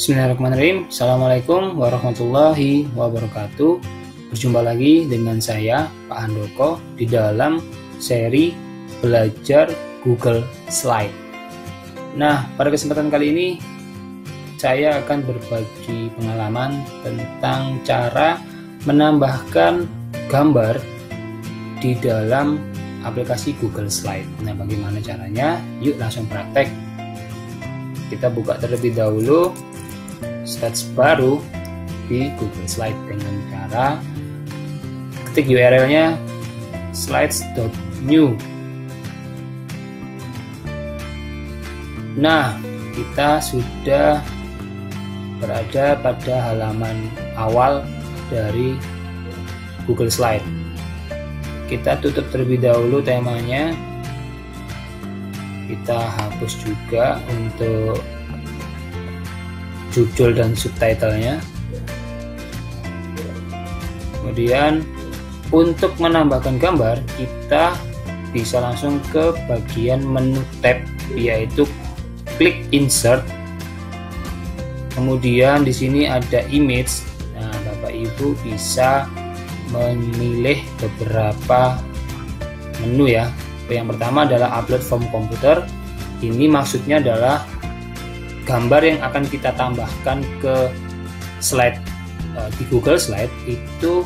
Bismillahirrahmanirrahim. Assalamualaikum warahmatullahi wabarakatuh. Berjumpa lagi dengan saya, Pak Handoko, di dalam seri belajar Google Slide. Nah, pada kesempatan kali ini saya akan berbagi pengalaman tentang cara menambahkan gambar di dalam aplikasi Google Slide. Nah, bagaimana caranya? Yuk langsung praktek. Kita buka terlebih dahulu slides baru di Google Slide dengan cara ketik URL-nya slides.new. Nah, kita sudah berada pada halaman awal dari Google Slide. Kita tutup terlebih dahulu temanya. Kita hapus juga untuk judul dan subtitlenya. Kemudian untuk menambahkan gambar, kita bisa langsung ke bagian menu tab, yaitu klik insert. Kemudian di sini ada image. Nah, Bapak Ibu bisa memilih beberapa menu ya. Yang pertama adalah upload from komputer. Ini maksudnya adalah gambar yang akan kita tambahkan ke slide di Google Slide itu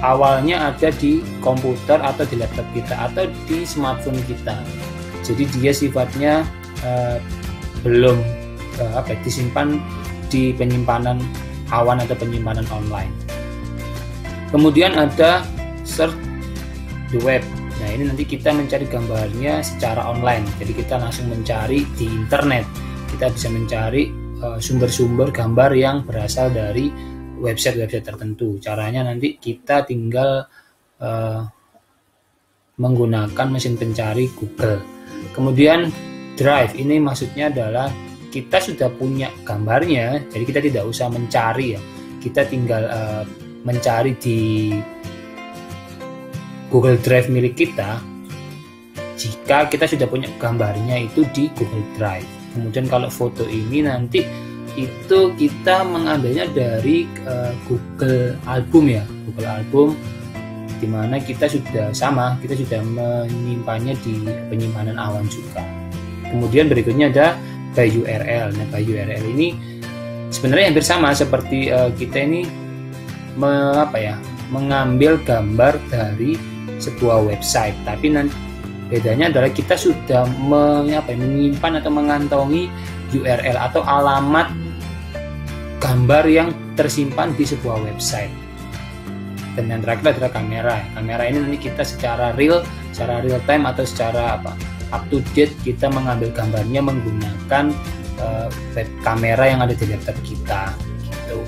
awalnya ada di komputer atau di laptop kita atau di smartphone kita. Jadi dia sifatnya belum disimpan di penyimpanan awan atau penyimpanan online. Kemudian ada search the web. Nah, ini nanti kita mencari gambarnya secara online. Jadi kita langsung mencari di internet. Kita bisa mencari sumber-sumber gambar yang berasal dari website-website tertentu. Caranya nanti kita tinggal menggunakan mesin pencari Google. Kemudian Drive, ini maksudnya adalah kita sudah punya gambarnya, jadi kita tidak usah mencari ya. Kita tinggal mencari di Google Drive milik kita jika kita sudah punya gambarnya itu di Google Drive. Kemudian kalau foto ini nanti itu kita mengambilnya dari Google Album ya, Google Album, dimana kita sudah menyimpannya di penyimpanan awan juga. Kemudian berikutnya ada by URL. Nah, by URL ini sebenarnya hampir sama seperti kita ini mengambil gambar dari sebuah website, tapi nanti bedanya adalah kita sudah menyimpan atau mengantongi URL atau alamat gambar yang tersimpan di sebuah website. Dan yang terakhir adalah kamera. Kamera ini nanti kita secara real time atau secara up to date kita mengambil gambarnya menggunakan web kamera yang ada di laptop kita gitu.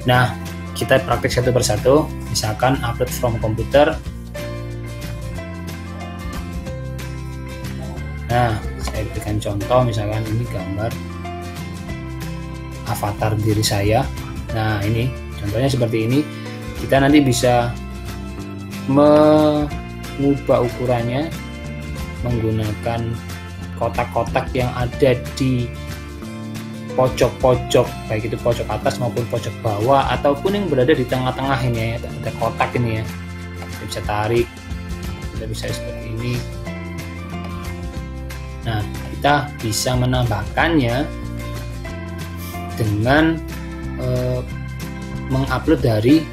Nah, kita praktek satu persatu. Misalkan upload from komputer. Nah, saya berikan contoh, misalkan ini gambar avatar diri saya. Nah, ini contohnya seperti ini. Kita nanti bisa mengubah ukurannya menggunakan kotak-kotak yang ada di pojok-pojok, baik itu pojok atas maupun pojok bawah ataupun yang berada di tengah-tengah ini ya, ada kotak ini ya. Kita bisa tarik, kita bisa seperti ini. Nah, kita bisa menambahkannya dengan mengupload dari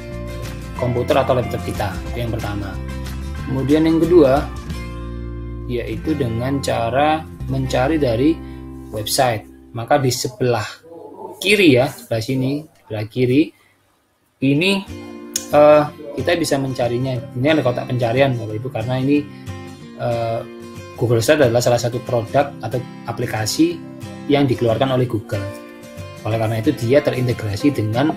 komputer atau laptop kita. Itu yang pertama. Kemudian yang kedua yaitu dengan cara mencari dari website. Maka di sebelah kiri ya, sebelah kiri ini kita bisa mencarinya. Ini ada kotak pencarian Bapak Ibu, karena ini Google Slide adalah salah satu produk atau aplikasi yang dikeluarkan oleh Google. Oleh karena itu dia terintegrasi dengan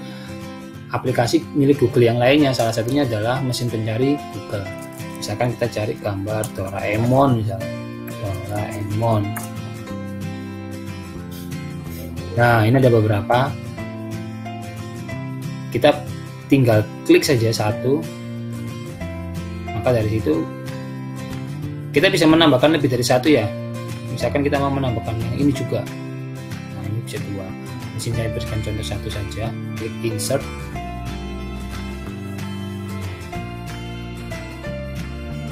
aplikasi milik Google yang lainnya. Salah satunya adalah mesin pencari Google. Misalkan kita cari gambar Doraemon misalnya. Doraemon. Nah, ini ada beberapa. Kita tinggal klik saja satu. Maka dari situ kita bisa menambahkan lebih dari satu ya. Misalkan kita mau menambahkan yang ini juga. Nah, ini bisa dua. Di sini saya berikan contoh satu saja, klik insert.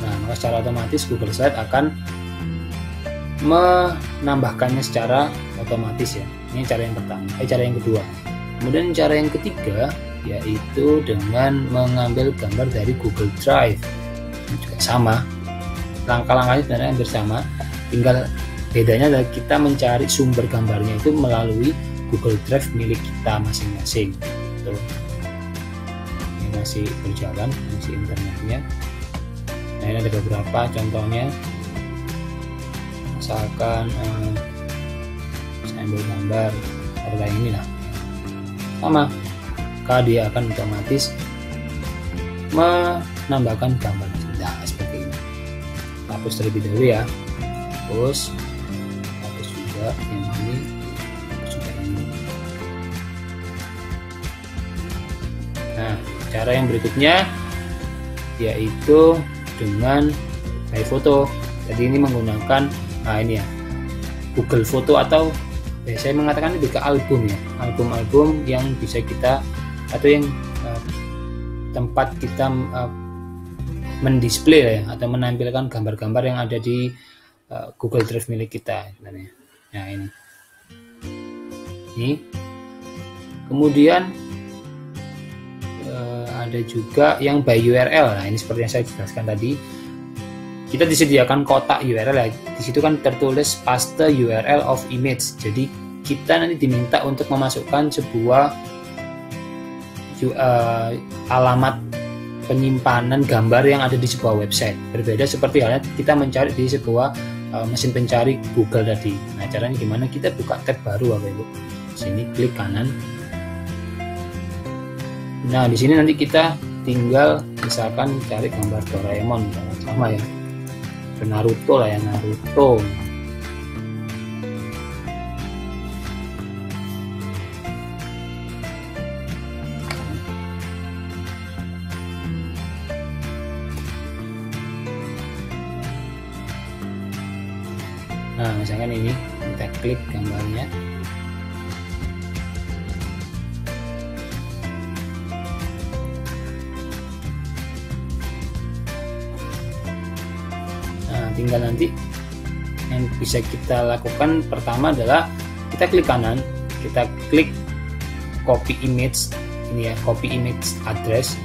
Nah, maka secara otomatis Google Slide akan menambahkannya secara otomatis ya. Ini cara yang pertama, cara yang kedua. Kemudian cara yang ketiga yaitu dengan mengambil gambar dari Google Drive. Ini juga sama, langkah-langkahnya sebenarnya hampir sama, tinggal bedanya adalah kita mencari sumber gambarnya itu melalui Google Drive milik kita masing-masing. Tuh. Ini masih berjalan, masih internetnya. Nah, ini ada beberapa contohnya. Misalkan saya ambil gambar kayak ini lah, sama, maka dia akan otomatis menambahkan gambar. Nah, seperti ini. Hapus terlebih dahulu ya. Hapus juga yang ini, hapus juga ini. Nah, cara yang berikutnya yaitu dengan iPhoto. Jadi ini menggunakan ini ya, Google Foto, atau saya mengatakan lebih ke album ya, album-album yang bisa kita, atau yang tempat kita mendisplay ya, atau menampilkan gambar-gambar yang ada di Google Drive milik kita sebenarnya. Nah, ini kemudian ada juga yang by URL. Nah, ini seperti yang saya jelaskan tadi, kita disediakan kotak URL ya. Di situ kan tertulis paste URL of image. Jadi kita nanti diminta untuk memasukkan sebuah alamat penyimpanan gambar yang ada di sebuah website. Berbeda seperti halnya kita mencari di sebuah mesin pencari Google tadi. Nah, caranya gimana? Kita buka tab baru Bapak Ibu. Sini klik kanan. Nah, di sini nanti kita tinggal misalkan cari gambar Doraemon, sama ya. Naruto lah ya, Naruto. Nah, misalkan ini kita klik gambarnya. Nah, tinggal nanti yang bisa kita lakukan pertama adalah kita klik kanan, kita klik copy image, ini ya, copy image address.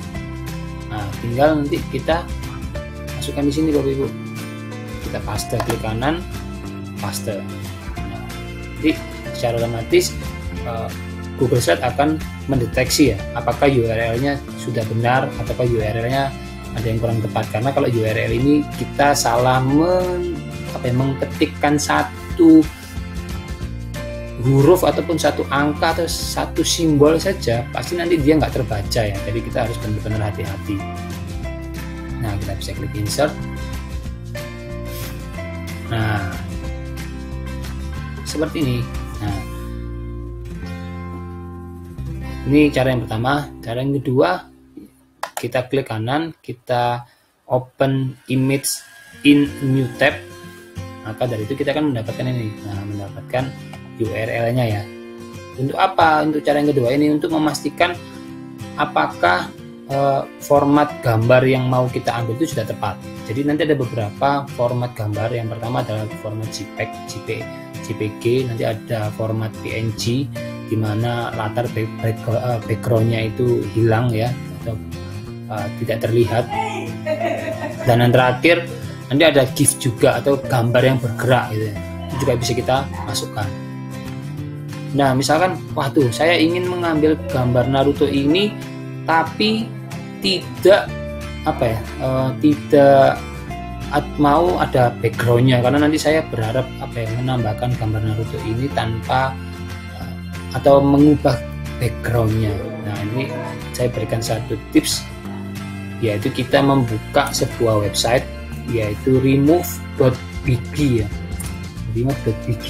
Nah, tinggal nanti kita masukkan di sini Bapak Ibu. Kita paste, klik kanan, paste. Nah, jadi secara otomatis Google Slide akan mendeteksi ya, apakah URL-nya sudah benar ataukah URL-nya ada yang kurang tepat. Karena kalau URL ini kita salah mengetikkan satu huruf ataupun satu angka atau satu simbol saja, pasti nanti dia nggak terbaca ya. Jadi kita harus benar-benar hati-hati. Nah, kita bisa klik insert. Nah, seperti ini. Nah, ini cara yang pertama. Cara yang kedua, kita klik kanan, kita open image in new tab. Maka dari itu kita akan mendapatkan ini. Nah, mendapatkan URL-nya ya. Untuk apa? Untuk cara yang kedua ini untuk memastikan apakah format gambar yang mau kita ambil itu sudah tepat. Jadi nanti ada beberapa format gambar. Yang pertama adalah format JPEG, JPG, nanti ada format PNG di mana latar background-nya itu hilang ya, atau tidak terlihat. Dan yang terakhir nanti ada GIF juga, atau gambar yang bergerak gitu ya. Itu juga bisa kita masukkan. Nah, misalkan waduh, saya ingin mengambil gambar Naruto ini tapi tidak tidak mau ada backgroundnya, karena nanti saya berharap menambahkan gambar Naruto ini tanpa atau mengubah backgroundnya. Nah, ini saya berikan satu tips, yaitu kita membuka sebuah website yaitu remove.bg ya, remove.bg.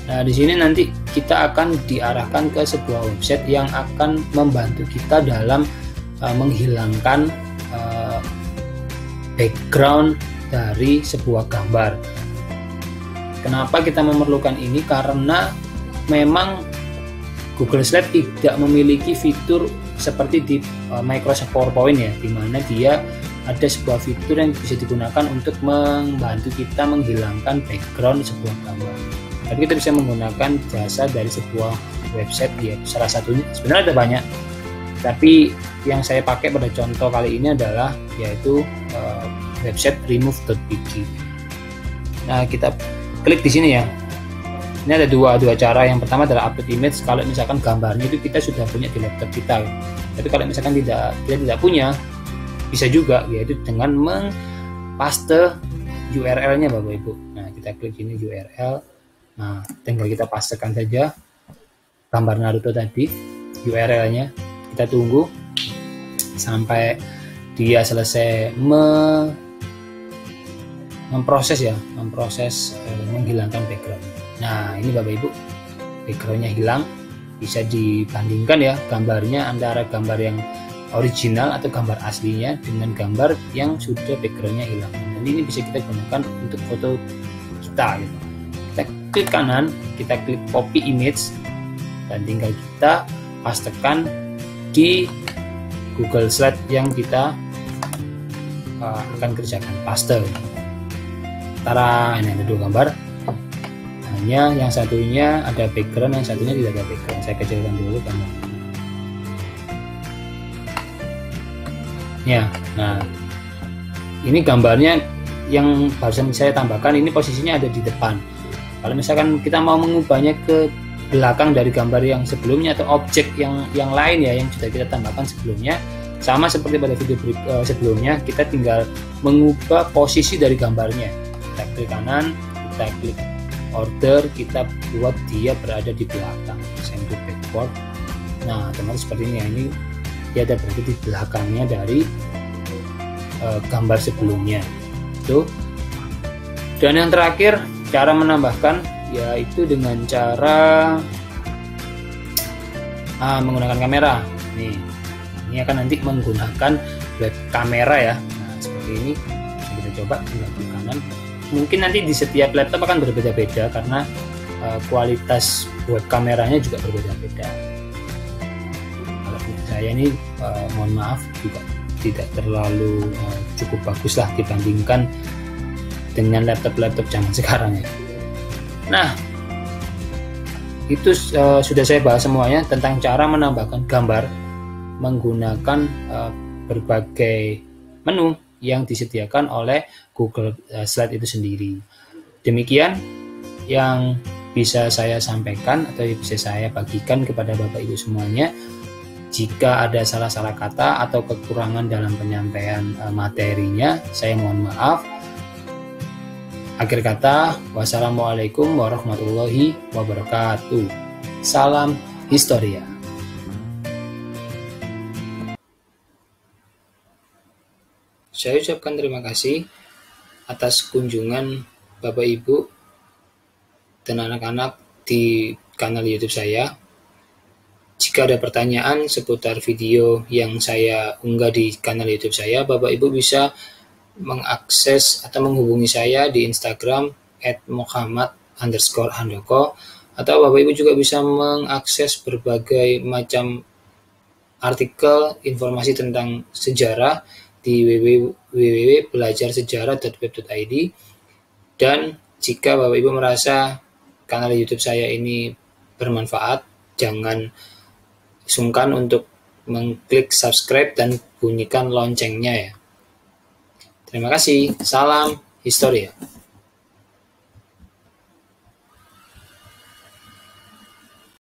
Nah, di sini nanti kita akan diarahkan ke sebuah website yang akan membantu kita dalam menghilangkan background dari sebuah gambar. Kenapa kita memerlukan ini? Karena memang Google Slide tidak memiliki fitur seperti di Microsoft PowerPoint ya, di mana dia ada sebuah fitur yang bisa digunakan untuk membantu kita menghilangkan background sebuah gambar. Tapi kita bisa menggunakan jasa dari sebuah website ya, salah satunya sebenarnya ada banyak. Tapi yang saya pakai pada contoh kali ini adalah yaitu website remove.bg. Nah, kita klik di sini ya. Ini ada dua cara. Yang pertama adalah upload image. Kalau misalkan gambarnya itu kita sudah punya di laptop kita. Tapi kalau misalkan tidak punya, bisa juga yaitu dengan mengpaste URL-nya Bapak Ibu. Nah, kita klik ini URL. Nah, tinggal kita pastekan saja gambar Naruto tadi, URL-nya. Kita tunggu sampai dia selesai memproses menghilangkan background. Nah, ini Bapak Ibu, backgroundnya hilang. Bisa dibandingkan ya gambarnya antara gambar yang original atau gambar aslinya dengan gambar yang sudah backgroundnya hilang. Dan ini bisa kita gunakan untuk foto kita gitu. Kita klik kanan, kita klik copy image, dan tinggal kita pastekan di Google Slide yang kita akan kerjakan. Paste. Tara, ini ada dua gambar. Hanya yang satunya ada background, yang satunya tidak ada background. Saya kecilkan dulu gambar. Ya, nah ini gambarnya yang barusan saya tambahkan, ini posisinya ada di depan. Kalau misalkan kita mau mengubahnya ke belakang dari gambar yang sebelumnya atau objek yang lain ya yang sudah kita tambahkan sebelumnya, sama seperti pada video sebelumnya, kita tinggal mengubah posisi dari gambarnya. Kita klik kanan, kita klik order, kita buat dia berada di belakang, send to backward. Nah, otomatis seperti ini ya, ini dia ada berada di belakangnya dari gambar sebelumnya itu. Dan yang terakhir, cara menambahkan yaitu dengan cara menggunakan kamera. Ini akan nanti menggunakan web kamera ya. Nah, seperti ini kita coba tinggal klik kanan. Mungkin nanti di setiap laptop akan berbeda-beda karena kualitas web kameranya juga berbeda-beda. Kalau saya ini mohon maaf juga tidak terlalu cukup bagus lah dibandingkan dengan laptop zaman sekarang ya. Nah, itu sudah saya bahas semuanya tentang cara menambahkan gambar menggunakan berbagai menu yang disediakan oleh Google Slide itu sendiri. Demikian yang bisa saya sampaikan atau bisa saya bagikan kepada Bapak Ibu semuanya. Jika ada salah-salah kata atau kekurangan dalam penyampaian materinya, saya mohon maaf. Akhir kata, wassalamualaikum warahmatullahi wabarakatuh. Salam Historia. Saya ucapkan terima kasih atas kunjungan Bapak Ibu dan anak-anak di kanal YouTube saya. Jika ada pertanyaan seputar video yang saya unggah di kanal YouTube saya, Bapak Ibu bisa mengakses atau menghubungi saya di Instagram @muhammad_handoko, atau Bapak Ibu juga bisa mengakses berbagai macam artikel informasi tentang sejarah di www.belajarsejarah.web.id. Dan jika Bapak Ibu merasa kanal YouTube saya ini bermanfaat, jangan sungkan untuk mengklik subscribe dan bunyikan loncengnya ya. Terima kasih. Salam Historia.